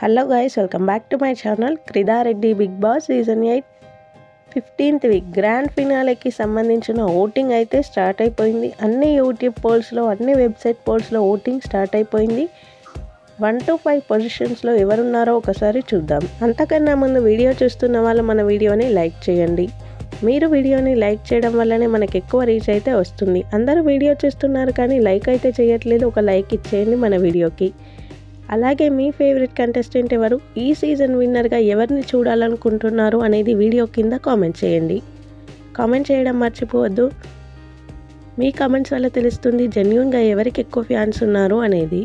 Hello guys, welcome back to my channel. క్రిదారెడ్డి Bigg Boss season 8 15th week grand ఫినాలేకి సంబంధించిన voting అయితే start అయిపోయింది. అన్ని యూట్యూబ్ పోల్స్లో, అన్ని వెబ్సైట్ పోల్స్లో ఓటింగ్ స్టార్ట్ అయిపోయింది. 1 to 5 పొజిషన్స్లో ఎవరున్నారో ఒకసారి చూద్దాం. అంతకన్నా ముందు వీడియో చూస్తున్న వాళ్ళు మన వీడియోని లైక్ చేయండి. మీరు వీడియోని లైక్ చేయడం వల్లనే మనకు ఎక్కువ రీచ్ అయితే వస్తుంది. అందరూ వీడియో చూస్తున్నారు కానీ లైక్ అయితే చేయట్లేదు. ఒక లైక్ ఇచ్చేయండి మన వీడియోకి. అలాగే మీ ఫేవరెట్ కంటెస్టెంట్ ఎవరు, ఈ సీజన్ విన్నర్గా ఎవరిని చూడాలనుకుంటున్నారు అనేది వీడియో కింద కామెంట్ చేయండి. కామెంట్ చేయడం మర్చిపోవద్దు. మీ కామెంట్స్ వల్ల తెలుస్తుంది జెన్యూన్గా ఎవరికి ఎక్కువ ఫ్యాన్స్ ఉన్నారు అనేది.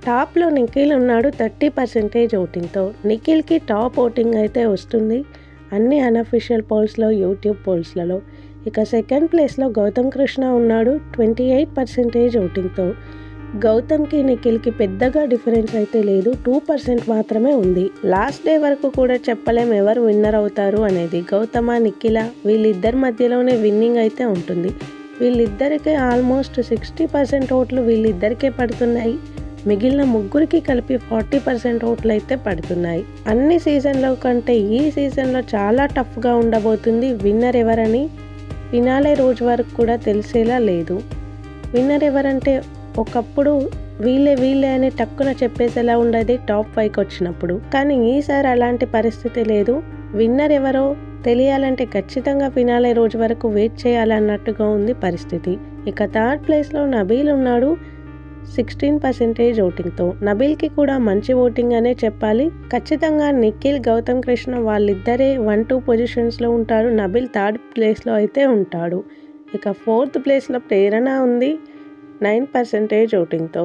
టాప్లో నిఖిల్ ఉన్నాడు 30% ఓటింగ్తో. నిఖిల్కి టాప్ ఓటింగ్ అయితే వస్తుంది అన్ని అన్అఫీషియల్ పోల్స్లో, యూట్యూబ్ పోల్స్లలో. ఇక సెకండ్ ప్లేస్లో గౌతమ్ కృష్ణ ఉన్నాడు 28% ఓటింగ్తో. గౌతమ్కి నిఖిల్కి పెద్దగా డిఫరెన్స్ అయితే లేదు, 2% మాత్రమే ఉంది. లాస్ట్ డే వరకు కూడా చెప్పలేం ఎవరు విన్నర్ అవుతారు అనేది. గౌతమ, నిఖిల వీళ్ళిద్దరి మధ్యలోనే విన్నింగ్ అయితే ఉంటుంది. వీళ్ళిద్దరికే ఆల్మోస్ట్ 60% ఓట్లు వీళ్ళిద్దరికే పడుతున్నాయి. మిగిలిన ముగ్గురికి కలిపి 40% ఓట్లు అయితే పడుతున్నాయి. అన్ని సీజన్లో కంటే ఈ సీజన్లో చాలా టఫ్గా ఉండబోతుంది. విన్నర్ ఎవరని ఫినాలే రోజు వరకు కూడా తెలిసేలా లేదు. విన్నర్ ఎవరంటే ఒకప్పుడు వీళ్ళే అని టక్కున చెప్పేసేలా ఉండేది టాప్ 5కి వచ్చినప్పుడు. కానీ ఈసారి అలాంటి పరిస్థితి లేదు. విన్నర్ ఎవరో తెలియాలంటే ఖచ్చితంగా ఫినాలే రోజు వరకు వెయిట్ చేయాలన్నట్టుగా ఉంది పరిస్థితి. ఇక థర్డ్ ప్లేస్లో నబీల్ ఉన్నాడు 16% ఓటింగ్తో. నబీల్కి కూడా మంచి ఓటింగ్ అనే చెప్పాలి. ఖచ్చితంగా నిఖిల్, గౌతమ్ కృష్ణ వాళ్ళిద్దరే 1-2 పొజిషన్స్లో ఉంటారు. నబీల్ థర్డ్ ప్లేస్లో అయితే ఉంటాడు. ఇక ఫోర్త్ ప్లేస్లో ప్రేరణ ఉంది 9% ఓటింగ్తో.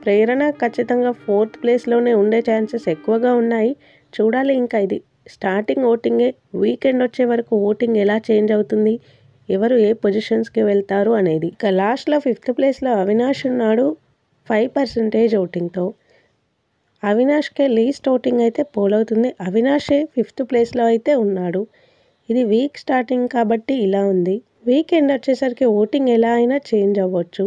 ప్రేరణ ఖచ్చితంగా ఫోర్త్ ప్లేస్లోనే ఉండే ఛాన్సెస్ ఎక్కువగా ఉన్నాయి. చూడాలి, ఇంకా ఇది స్టార్టింగ్ ఓటింగే. వీకెండ్ వచ్చే వరకు ఓటింగ్ ఎలా చేంజ్ అవుతుంది, ఎవరు ఏ పొజిషన్స్కి వెళ్తారు అనేది. ఇక లాస్ట్లో 5th ప్లేస్లో అవినాష్ ఉన్నాడు 5% ఓటింగ్తో. అవినాష్కే లీస్ట్ ఓటింగ్ అయితే పోలవుతుంది. అవినాషే 5th ప్లేస్లో అయితే ఉన్నాడు. ఇది వీక్ స్టార్టింగ్ కాబట్టి ఇలా ఉంది. వీకెండ్ వచ్చేసరికి ఓటింగ్ ఎలా అయినా చేంజ్ అవ్వచ్చు.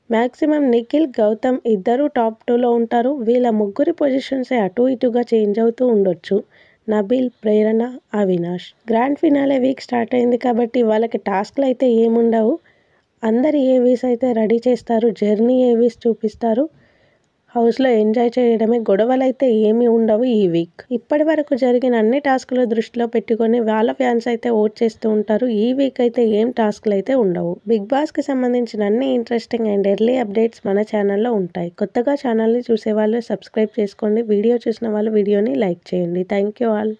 మ్యాక్సిమం నిఖిల్, గౌతమ్ ఇద్దరు టాప్ 2లో ఉంటారు. వీళ్ళ ముగ్గురి పొజిషన్సే అటు ఇటుగా చేంజ్ అవుతూ ఉండొచ్చు. Nabeel, Prerana, Avinash. Grand finale week start అయింది కాబట్టి వాళ్ళకి టాస్క్లు అయితే ఏముండవు. అందరి ఏవీస్ అయితే రెడీ చేస్తారు, జర్నీ ఏవీస్ చూపిస్తారు. హౌస్లో ఎంజాయ్ చేయడమే, గొడవలు అయితే ఏమీ ఉండవు ఈ వీక్. ఇప్పటి వరకు జరిగిన అన్ని టాస్క్లు దృష్టిలో పెట్టుకొని వాళ్ళ ఫ్యాన్స్ అయితే ఓట్ చేస్తూ ఉంటారు. ఈ వీక్ అయితే ఏం టాస్క్లు అయితే ఉండవు. బిగ్ బాస్కి సంబంధించిన అన్ని ఇంట్రెస్టింగ్ అండ్ ఎర్లీ అప్డేట్స్ మన ఛానల్లో ఉంటాయి. కొత్తగా ఛానల్ని చూసే వాళ్ళు సబ్స్క్రైబ్ చేసుకోండి. వీడియో చూసిన వాళ్ళు వీడియోని లైక్ చేయండి. Thank you all.